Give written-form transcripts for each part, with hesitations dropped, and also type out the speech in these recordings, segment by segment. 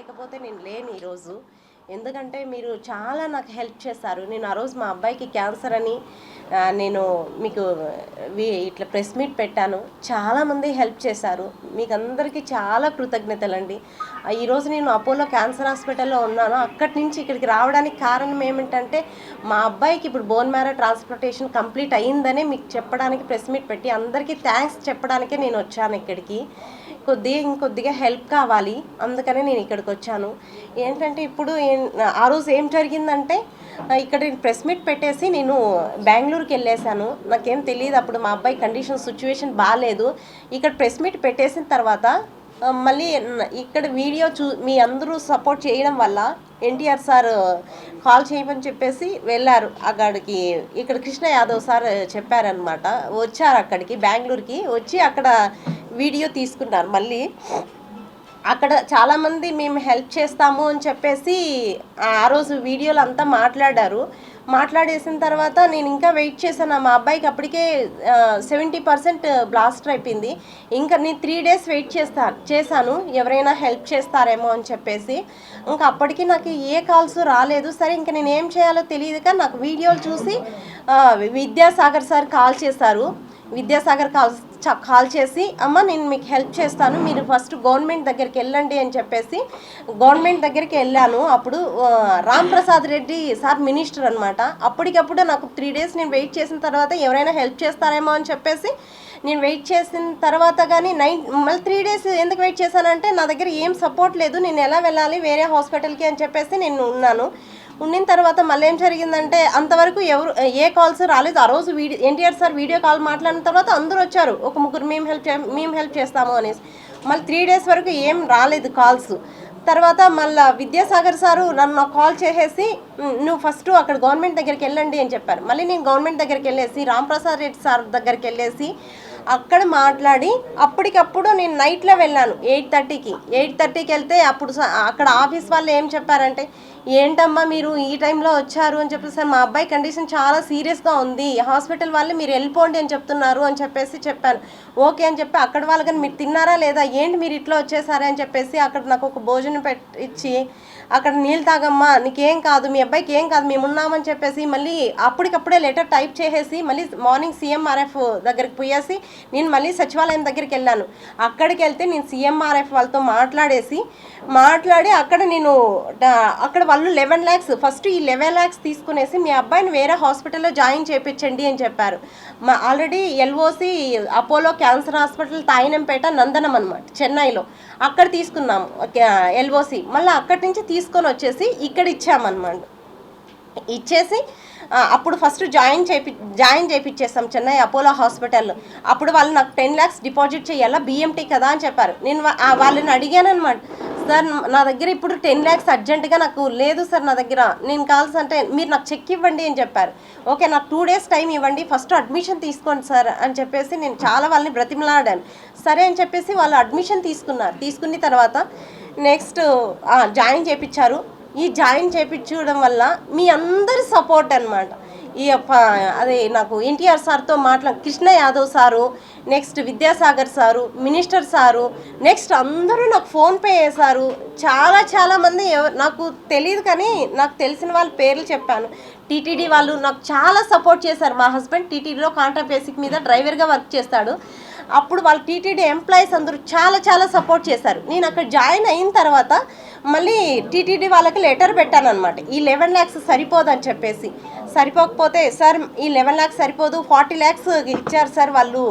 లేకపోతే నేను లేను ఈరోజు. ఎందుకంటే మీరు చాలా నాకు హెల్ప్ చేశారు. నేను ఆ రోజు మా అబ్బాయికి క్యాన్సర్ అని నేను మీకు ఇట్లా ప్రెస్ మీట్ పెట్టాను. చాలామంది హెల్ప్ చేశారు. మీకు అందరికీ చాలా కృతజ్ఞతలండి. ఈరోజు నేను అపోలో క్యాన్సర్ హాస్పిటల్లో ఉన్నాను. అక్కడి నుంచి ఇక్కడికి రావడానికి కారణం ఏమిటంటే మా అబ్బాయికి ఇప్పుడు బోన్ మ్యారో ట్రాన్స్ప్లాంటేషన్ కంప్లీట్ అయ్యిందనే మీకు చెప్పడానికి ప్రెస్ మీట్ పెట్టి అందరికీ థ్యాంక్స్ చెప్పడానికే నేను వచ్చాను ఇక్కడికి. ఇంకొద్దిగా హెల్ప్ కావాలి, అందుకనే నేను ఇక్కడికి వచ్చాను. ఏంటంటే ఇప్పుడు ఆ రోజు ఏం జరిగిందంటే ఇక్కడ ప్రెస్ మీట్ పెట్టేసి నేను బెంగళూరుకి వెళ్ళేసాను. నాకేం తెలియదు అప్పుడు మా అబ్బాయి కండిషన్ సిచ్యువేషన్ బాగాలేదు. ఇక్కడ ప్రెస్ మీట్ పెట్టేసిన తర్వాత మళ్ళీ ఇక్కడ వీడియో మీ అందరూ సపోర్ట్ చేయడం వల్ల ఎన్టీఆర్ సార్ కాల్ చేయమని చెప్పేసి వెళ్ళారు అక్కడికి. ఇక్కడ కృష్ణ యాదవ్ సార్ చెప్పారనమాట. వచ్చారు అక్కడికి బెంగళూరుకి వచ్చి అక్కడ వీడియో తీసుకున్నారు. మళ్ళీ అక్కడ చాలామంది మేము హెల్ప్ చేస్తాము అని చెప్పేసి ఆ రోజు వీడియోలు అంతా మాట్లాడేసిన తర్వాత నేను ఇంకా వెయిట్ చేశాను. మా అబ్బాయికి అప్పటికే 70% బ్లాస్టర్ అయిపోయింది. ఇంకా నేను 3 days వెయిట్ చేశాను ఎవరైనా హెల్ప్ చేస్తారేమో అని చెప్పేసి. ఇంకా అప్పటికి నాకు ఏ కాల్స్ రాలేదు. సరే ఇంకా నేను ఏం చేయాలో తెలియదు కానీ నాకు వీడియోలు చూసి విద్యాసాగర్ సార్ కాల్ చేశారు. విద్యాసాగర్ కాల్ చేసి అమ్మ నేను మీకు హెల్ప్ చేస్తాను, మీరు ఫస్ట్ గవర్నమెంట్ దగ్గరికి వెళ్ళండి అని చెప్పేసి గవర్నమెంట్ దగ్గరికి వెళ్ళాను. అప్పుడు రామ్ ప్రసాద్ రెడ్డి సార్ మినిస్టర్ అనమాట. అప్పటికప్పుడు నాకు 3 days నేను వెయిట్ చేసిన తర్వాత ఎవరైనా హెల్ప్ చేస్తారేమో అని చెప్పేసి నేను వెయిట్ చేసిన తర్వాత కానీ మళ్ళీ 3 days ఎందుకు వెయిట్ చేశానంటే నా దగ్గర ఏం సపోర్ట్ లేదు, నేను ఎలా వెళ్ళాలి వేరే హాస్పిటల్కి అని చెప్పేసి నేను ఉండిన తర్వాత మళ్ళీ ఏం జరిగిందంటే అంతవరకు ఏ కాల్స్ రాలేదు. ఆ రోజు ఎన్టీఆర్ సార్ వీడియో కాల్ మాట్లాడిన తర్వాత అందరూ వచ్చారు, ఒక ముగ్గురు మేము హెల్ప్ చేస్తాము అనేసి. మళ్ళీ 3 days వరకు ఏం రాలేదు కాల్స్. తర్వాత మళ్ళీ విద్యాసాగర్ సారు నన్ను కాల్ చేసేసి నువ్వు ఫస్ట్ అక్కడ గవర్నమెంట్ దగ్గరికి వెళ్ళండి అని చెప్పారు. మళ్ళీ నేను గవర్నమెంట్ దగ్గరికి వెళ్ళేసి రాంప్రసాద్ రెడ్డి సార్ దగ్గరికి వెళ్ళేసి అక్కడ మాట్లాడి అప్పటికప్పుడు నేను నైట్లో వెళ్ళాను 8:30కి వెళ్తే అప్పుడు అక్కడ ఆఫీస్ వాళ్ళు ఏం చెప్పారంటే ఏంటమ్మా మీరు ఈ టైంలో వచ్చారు అని చెప్పేసి, సార్ మా అబ్బాయి కండిషన్ చాలా సీరియస్గా ఉంది, హాస్పిటల్ వాళ్ళు మీరు వెళ్ళిపోండి అని చెప్తున్నారు అని చెప్పేసి చెప్పాను. ఓకే అని చెప్పి అక్కడ వాళ్ళు కానీ మీరు తిన్నారా లేదా, ఏంటి మీరు ఇట్లా వచ్చేసారా అని చెప్పేసి అక్కడ నాకు ఒక భోజనం ఇచ్చి అక్కడ నీళ్ళు తాగమ్మా నీకేం కాదు, మీ అబ్బాయికి ఏం కాదు, మేము ఉన్నామని చెప్పేసి మళ్ళీ అప్పటికప్పుడే లెటర్ టైప్ చేసేసి మళ్ళీ మార్నింగ్ సీఎంఆర్ఎఫ్ దగ్గరికి పోయేసి నేను మళ్ళీ సచివాలయం దగ్గరికి వెళ్ళాను. అక్కడికి వెళ్తే నేను సీఎంఆర్ఎఫ్ వాళ్ళతో మాట్లాడి అక్కడ వాళ్ళు 11 lakhs ఫస్ట్ ఈ 11 lakhs తీసుకునేసి మీ అబ్బాయిని వేరే హాస్పిటల్లో జాయిన్ చేయించండి అని చెప్పారు. Already LOC Apollo cancer hospital Teynampet Nandanam అనమాట చెన్నైలో, అక్కడ తీసుకున్నాము ఎల్ఓసి. మళ్ళీ అక్కడి నుంచి తీసుకొని వచ్చేసి ఇక్కడ ఇచ్చామన్నమాట. ఇచ్చేసి అప్పుడు ఫస్ట్ జాయిన్ చేయించేస్తాం చెన్నై అపోలో హాస్పిటల్లో. అప్పుడు వాళ్ళు నాకు 10 lakhs డిపాజిట్ చేయాలా, బిఎంటీ కదా అని చెప్పారు. నేను వాళ్ళని అడిగాను అనమాట, సార్ నా దగ్గర ఇప్పుడు 10 lakhs అర్జెంటుగా నాకు లేదు సార్ నా దగ్గర, నేను కావాల్సి అంటే మీరు నాకు చెక్ ఇవ్వండి అని చెప్పారు. ఓకే నాకు 2 days టైం ఇవ్వండి, ఫస్ట్ అడ్మిషన్ తీసుకోండి సార్ అని చెప్పేసి నేను చాలా వాళ్ళని బ్రతిమలాడాను. సరే అని చెప్పేసి వాళ్ళు అడ్మిషన్ తీసుకున్న తర్వాత నెక్స్ట్ జాయిన్ చేయించారు. ఈ జాయిన్ చేయించడం వల్ల మీ అందరి సపోర్ట్ అనమాట. అదే నాకు ఎన్టీఆర్ సార్తో Krishna Yadav sir, next Vidyasagar sir, minister sir, next అందరూ నాకు ఫోన్పే చేశారు. చాలామంది నాకు తెలియదు కానీ నాకు తెలిసిన వాళ్ళ పేర్లు చెప్పాను. టీటీడీ వాళ్ళు నాకు చాలా సపోర్ట్ చేశారు. మా హస్బెండ్ టీటీడీలో కాంట్రాక్ట్ బేసిక్ మీద డ్రైవర్గా వర్క్ చేస్తాడు. అప్పుడు వాళ్ళ టీటీడీ ఎంప్లాయీస్ అందరూ చాలా సపోర్ట్ చేశారు. నేను అక్కడ జాయిన్ అయిన తర్వాత మళ్ళీ టీటీడీ వాళ్ళకి లెటర్ పెట్టాను అనమాట, ఈ 11 lakhs సరిపోదని చెప్పేసి. సరిపోకపోతే సార్ ఈ 11 lakhs సరిపోదు, 40 lakhs ఇచ్చారు సార్ వాళ్ళు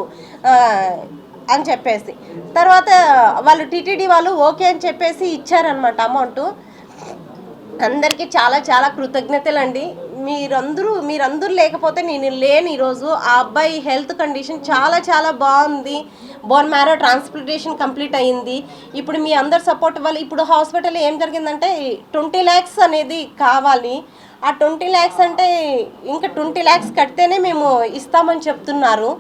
అని చెప్పేసి. తర్వాత వాళ్ళు టీటీడీ వాళ్ళు ఓకే అని చెప్పేసి ఇచ్చారనమాట అమౌంట్. అందరికీ చాలా కృతజ్ఞతలండి. మీరందరూ లేకపోతే నేను లేను ఈరోజు. ఆ అబ్బాయి హెల్త్ కండిషన్ చాలా బాగుంది. బోన్ మ్యారో ట్రాన్స్ప్లాంటేషన్ కంప్లీట్ అయ్యింది. ఇప్పుడు మీ అందరు సపోర్ట్ వల్ల ఇప్పుడు హాస్పిటల్లో ఏం జరిగిందంటే 20 lakhs అనేది కావాలి. ఆ 20 lakhs అంటే ఇంకా 20 lakhs కడితేనే మేము ఇస్తామని చెప్తున్నారు.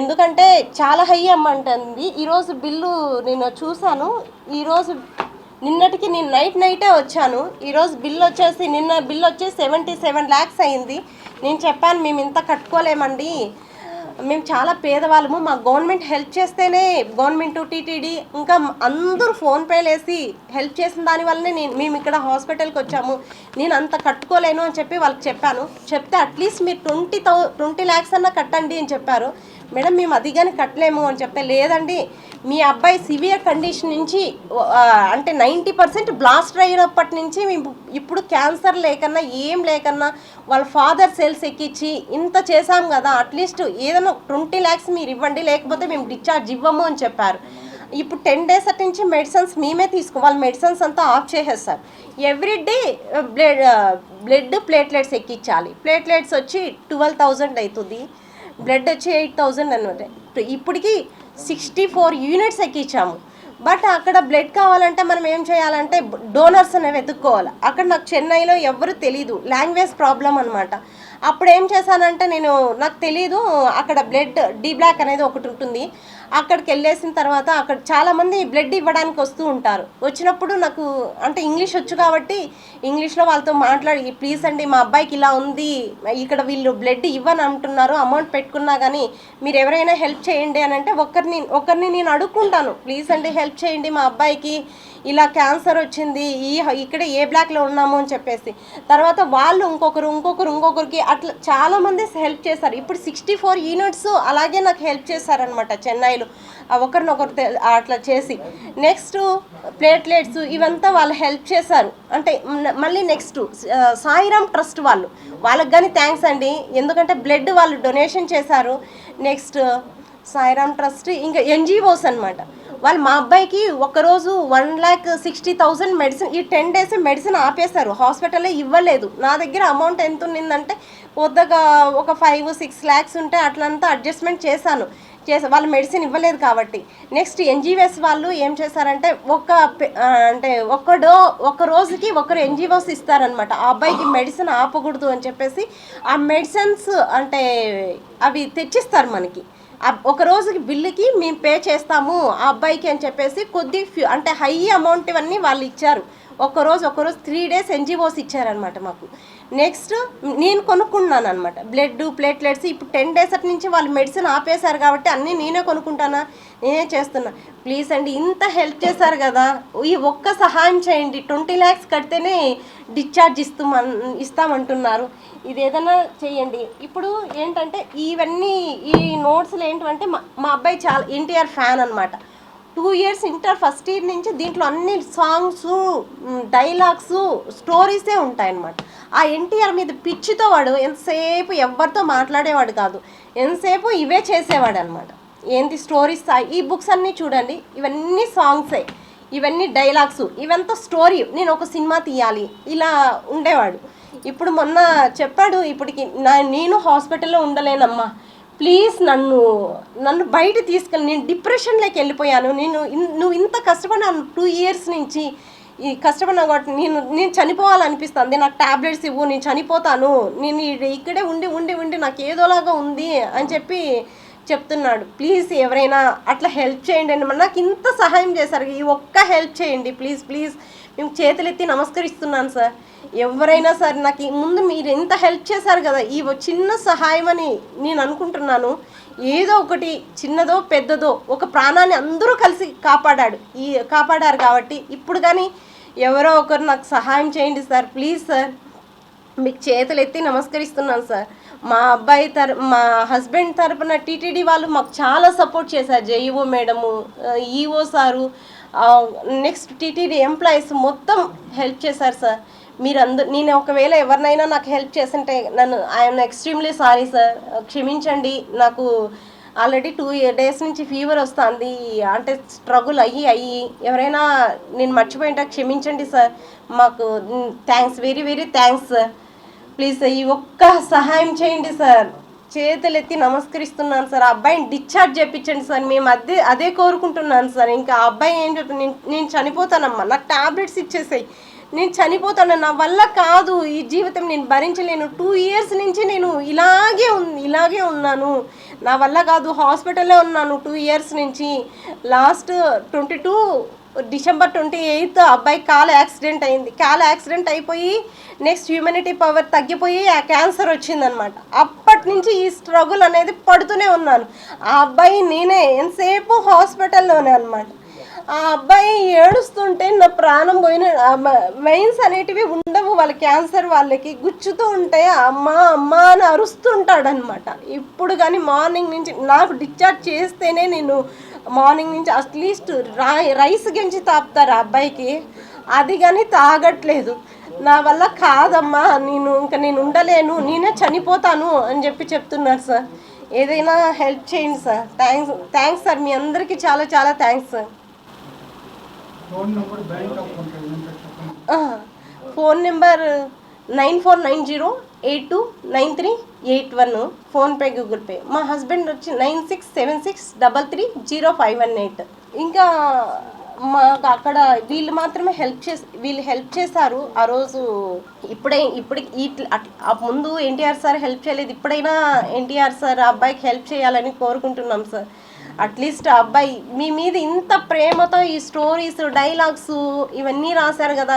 ఎందుకంటే చాలా హై అమౌంట్ అండి. ఈరోజు బిల్లు నేను చూశాను. నిన్నటికి నేను నైటే వచ్చాను. ఈరోజు నిన్న బిల్ వచ్చేసి 77 lakhs అయింది. నేను చెప్పాను మేము ఇంత కట్టుకోలేమండి, మేము చాలా పేదవాళ్ళము, మాకు గవర్నమెంట్ హెల్ప్ చేస్తేనే, గవర్నమెంట్ టీటీడీ ఇంకా అందరూ ఫోన్పేలు వేసి హెల్ప్ చేసిన దానివల్లనే మేము ఇక్కడ హాస్పిటల్కి వచ్చాము, నేను అంత కట్టుకోలేను అని చెప్పి వాళ్ళకి చెప్పాను. చెప్తే అట్లీస్ట్ మీరు 20 lakhs అన్నా కట్టండి అని చెప్పారు. మేడం మేము అది కానీ కట్టలేము అని చెప్తే, లేదండి మీ అబ్బాయి సివియర్ కండిషన్ నుంచి అంటే 90% బ్లాస్ట్ అయినప్పటి నుంచి మేము ఇప్పుడు క్యాన్సర్ లేకన్నా ఏం లేకన్నా వాళ్ళ ఫాదర్ సెల్స్ ఎక్కించి ఇంత చేశాం కదా, అట్లీస్ట్ ఏదైనా 20 lakhs మీరు ఇవ్వండి, లేకపోతే మేము డిశ్చార్జ్ ఇవ్వము అని చెప్పారు. ఇప్పుడు 10 days అటు నుంచి మెడిసిన్స్ మేమే వాళ్ళ మెడిసిన్స్ అంతా ఆఫ్ చేసేస్తారు. ఎవ్రీడే బ్లడ్ ప్లేట్లెట్స్ ఎక్కించాలి. ప్లేట్లెట్స్ వచ్చి 12,000 అవుతుంది, బ్లడ్ వచ్చి 8,000 అనమాట. ఇప్పటికి 64 units ఎక్కించాము. బట్ అక్కడ బ్లడ్ కావాలంటే మనం ఏం చేయాలంటే డోనర్స్ అనేవి వెతుక్కోవాలి. అక్కడ నాకు చెన్నైలో ఎవరు తెలీదు, లాంగ్వేజ్ ప్రాబ్లం అనమాట. అప్పుడు ఏం చేశానంటే నాకు తెలీదు, అక్కడ బ్లడ్ డి బ్లాక్ అనేది ఒకటి ఉంటుంది. అక్కడికి వెళ్ళేసిన తర్వాత అక్కడ చాలామంది బ్లడ్ ఇవ్వడానికి వస్తూ ఉంటారు. వచ్చినప్పుడు నాకు అంటే ఇంగ్లీష్ వచ్చు కాబట్టి ఇంగ్లీష్లో వాళ్ళతో మాట్లాడి, ప్లీజ్ అండి మా అబ్బాయికి ఇలా ఉంది, ఇక్కడ వీళ్ళు బ్లడ్ ఇవ్వని అంటున్నారు, అమౌంట్ పెట్టుకున్నా కానీ మీరు ఎవరైనా హెల్ప్ చేయండి అని అంటే ఒకరిని నేను అడుక్కుంటాను, ప్లీజ్ అండి హెల్ప్ చేయండి మా అబ్బాయికి ఇలా క్యాన్సర్ వచ్చింది, ఇక్కడ ఏ బ్లాక్లో ఉన్నాము అని చెప్పేసి. తర్వాత వాళ్ళు ఇంకొకరికి అట్లా చాలామంది హెల్ప్ చేశారు. ఇప్పుడు 64 units అలాగే నాకు హెల్ప్ చేశారనమాట చెన్నైలో, ఒకరినొకరు అట్లా చేసి. నెక్స్ట్ ప్లేట్లెట్స్ ఇవంతా వాళ్ళు హెల్ప్ చేశారు. అంటే మళ్ళీ నెక్స్ట్ సాయిరామ్ ట్రస్ట్ వాళ్ళకి కానీ థ్యాంక్స్ అండి, ఎందుకంటే బ్లడ్ వాళ్ళు డొనేషన్ చేశారు. నెక్స్ట్ సాయిరామ్ ట్రస్ట్, ఇంకా NGOs అనమాట. వాళ్ళు మా అబ్బాయికి ఒకరోజు 1,60,000 మెడిసిన్, ఈ 10 days మెడిసిన్ ఆపేశారు, హాస్పిటల్లో ఇవ్వలేదు. నా దగ్గర అమౌంట్ ఎంత ఉన్నిందంటే కొద్దిగా ఒక 5-6 lakhs ఉంటే అట్లంతా అడ్జస్ట్మెంట్ చేశాను. వాళ్ళు మెడిసిన్ ఇవ్వలేదు కాబట్టి. నెక్స్ట్ NGOs వాళ్ళు ఏం చేశారంటే ఒక రోజుకి ఒకరు NGOs ఇస్తారనమాట. ఆ అబ్బాయికి మెడిసిన్ ఆపకూడదు అని చెప్పేసి ఆ మెడిసిన్స్ అంటే అవి తెచ్చిస్తారు మనకి. ఒక రోజుకి బిల్లుకి మేము పే చేస్తాము ఆ అబ్బాయికి అని చెప్పేసి అంటే హై అమౌంట్ ఇవన్నీ వాళ్ళు ఇచ్చారు. ఒకరోజు 3 days NGOs ఇచ్చారనమాట మాకు. నెక్స్ట్ నేను కొనుక్కున్నాను అనమాట బ్లడ్ ప్లేట్లెట్స్. ఇప్పుడు 10 days అటు నుంచి వాళ్ళు మెడిసిన్ ఆపేశారు కాబట్టి అన్నీ నేనే కొనుక్కుంటానా, నేనే చేస్తున్నా. ప్లీజ్ అండి ఇంత హెల్ప్ చేశారు కదా, ఈ ఒక్క సహాయం చేయండి. 20 lakhs కడితేనే డిశ్చార్జ్ ఇస్తామంటున్నారు, ఇది ఏదైనా చేయండి. ఇప్పుడు ఏంటంటే ఇవన్నీ ఈ నోట్స్లు ఏంటంటే మా అబ్బాయి చాలా NTR ఫ్యాన్ అనమాట. 2 years ఇంటర్ ఫస్ట్ ఇయర్ నుంచి దీంట్లో అన్ని సాంగ్స్, డైలాగ్స్, స్టోరీసే ఉంటాయన్నమాట. ఆ NTR మీద పిచ్చితో వాడు ఎంతసేపు ఎవరితో మాట్లాడేవాడు కాదు, ఎంతసేపు ఇవే చేసేవాడు అనమాట. ఏంటి స్టోరీస్, ఈ బుక్స్ అన్నీ చూడండి, ఇవన్నీ సాంగ్సే, ఇవన్నీ డైలాగ్స్, ఇవంతా స్టోరీ. నేను ఒక సినిమా తీయాలి ఇలా ఉండేవాడు. ఇప్పుడు మొన్న చెప్పాడు, ఇప్పటికి నేను హాస్పిటల్లో ఉండలేనమ్మా, ప్లీజ్ నన్ను బయట తీసుకెళ్ళి, నేను డిప్రెషన్లోకి వెళ్ళిపోయాను, నువ్వు ఇంత కష్టపడినాను 2 years నుంచి ఈ కష్టపడినా కాబట్టి నేను చనిపోవాలనిపిస్తుంది, నాకు టాబ్లెట్స్ ఇవ్వు, నేను చనిపోతాను, నేను ఇక్కడే ఉండి నాకు ఏదోలాగా ఉంది అని చెప్పి చెప్తున్నాడు. ప్లీజ్ ఎవరైనా అట్లా హెల్ప్ చేయండి అని, నాకు ఇంత సహాయం చేశారు, ఈ ఒక్క హెల్ప్ చేయండి ప్లీజ్. మేము చేతులెత్తి నమస్కరిస్తున్నాను సార్. ఎవరైనా సరే నాకు ముందు మీరు ఎంత హెల్ప్ చేశారు కదా, ఈ చిన్న సహాయం అని నేను అనుకుంటున్నాను. ఏదో ఒకటి చిన్నదో పెద్దదో ఒక ప్రాణాన్ని అందరూ కలిసి కాపాడారు కాబట్టి ఇప్పుడు కానీ ఎవరో ఒకరు నాకు సహాయం చేయండి సార్, ప్లీజ్ సార్. మీకు చేతులు ఎత్తి నమస్కరిస్తున్నాను సార్. మా హస్బెండ్ తరపున టీటీడీ వాళ్ళు మాకు చాలా సపోర్ట్ చేశారు. JEO madam, EO sir, next TTD employees మొత్తం హెల్ప్ చేశారు సార్. నేను ఒకవేళ ఎవరినైనా నాకు హెల్ప్ చేస్తుంటే ఐఎమ్ ఎక్స్ట్రీమ్లీ సారీ సార్, క్షమించండి. నాకు ఆల్రెడీ 2 days నుంచి ఫీవర్ వస్తుంది, అంటే స్ట్రగుల్ అయ్యి ఎవరైనా నేను మర్చిపోయింటే క్షమించండి సార్. మాకు thanks, very thanks sir. Please ఈ ఒక్క సహాయం చేయండి సార్, చేతులెత్తి నమస్కరిస్తున్నాను సార్. ఆ అబ్బాయిని డిశ్చార్జ్ చేయించండి సార్, మేము అదే కోరుకుంటున్నాను సార్. ఇంకా ఆ అబ్బాయి ఏం చెప్తుంది, నేను చనిపోతానమ్మా, నాకు టాబ్లెట్స్ ఇచ్చేసాయి, నేను చనిపోతాను, నా వల్ల కాదు ఈ జీవితం, నేను భరించలేను, 2 years నుంచి నేను ఇలాగే ఉన్నాను, నా వల్ల కాదు, హాస్పిటల్లో ఉన్నాను 2 years నుంచి. లాస్ట్ 22 డిసెంబర్ 28 అబ్బాయికి కాలు యాక్సిడెంట్ అయింది. కాలు యాక్సిడెంట్ అయిపోయి నెక్స్ట్ హ్యూమనిటీ పవర్ తగ్గిపోయి ఆ క్యాన్సర్ వచ్చిందనమాట. అప్పటి నుంచి ఈ స్ట్రగుల్ అనేది పడుతూనే ఉన్నాను. ఆ అబ్బాయి నేనే ఎంతసేపు హాస్పిటల్లోనే అనమాట. ఆ అబ్బాయి ఏడుస్తుంటే నా ప్రాణం పోయిన, వెయిన్స్ అనేటివి ఉండవు వాళ్ళ క్యాన్సర్ వాళ్ళకి, గుచ్చుతూ ఉంటే అమ్మ అమ్మ అని అరుస్తుంటాడనమాట. ఇప్పుడు కానీ మార్నింగ్ నుంచి నాకు డిశ్చార్జ్ చేస్తేనే నేను మార్నింగ్ నుంచి అట్లీస్ట్ రైస్ గెంచి తాపుతారు ఆ అబ్బాయికి, అది కానీ తాగట్లేదు. నా వల్ల కాదమ్మా, నేను ఉండలేను, నేనే చనిపోతాను అని చెప్తున్నారు సార్. ఏదైనా హెల్ప్ చేయండి సార్. థ్యాంక్స్ సార్, మీ అందరికీ చాలా చాలా thanks sir. Phone number 9490829381, PhonePe Google pay. మా హస్బెండ్ వచ్చి 9676330518. ఇంకా మాకు అక్కడ వీళ్ళు మాత్రమే హెల్ప్ చేశారు ఆ రోజు. ముందు ఎన్టీఆర్ సార్ హెల్ప్ చేయలేదు, ఇప్పుడైనా ఎన్టీఆర్ సార్ ఆ అబ్బాయికి హెల్ప్ చేయాలని కోరుకుంటున్నాం సార్. అట్లీస్ట్ ఆ అబ్బాయి మీ మీద ఇంత ప్రేమతో ఈ స్టోరీస్ డైలాగ్స్ ఇవన్నీ రాశారు కదా,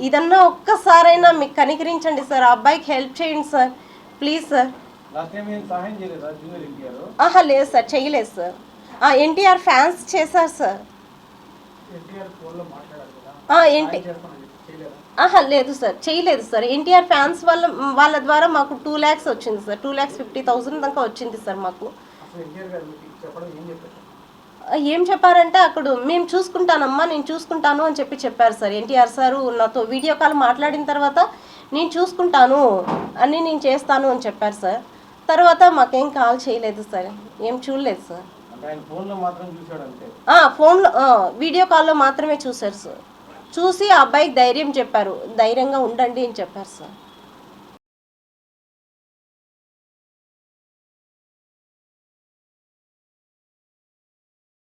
ఇదన్నా ఒక్కసారైనా మీకు కనికరించండి సార్, ఆ అబ్బాయికి హెల్ప్ చేయండి సార్ ప్లీజ్ సార్. లేదు సార్, చేయలేదు సార్. ఎన్టీఆర్ ఫ్యాన్స్ చేశారు సార్. లేదు సార్, చేయలేదు సార్. ఎన్టీఆర్ ఫ్యాన్స్ వాళ్ళ ద్వారా మాకు 2 lakhs వచ్చింది సార్. 2,50,000 దాకా వచ్చింది సార్ మాకు. ఏం చెప్పారంటే అక్కడ మేము చూసుకుంటానమ్మా, నేను చూసుకుంటాను అని చెప్పారు సార్. ఎన్టీఆర్ సారు నాతో వీడియో కాల్ మాట్లాడిన తర్వాత నేను చూసుకుంటాను అని, నేను చేస్తాను అని చెప్పారు సార్. తర్వాత మాకేం కాల్ చేయలేదు సార్, ఏం చూడలేదు సార్. ఫోన్లో వీడియో కాల్లో మాత్రమే చూశారు సార్. చూసి ఆ అబ్బాయికి ధైర్యం చెప్పారు, ధైర్యంగా ఉండండి అని చెప్పారు సార్.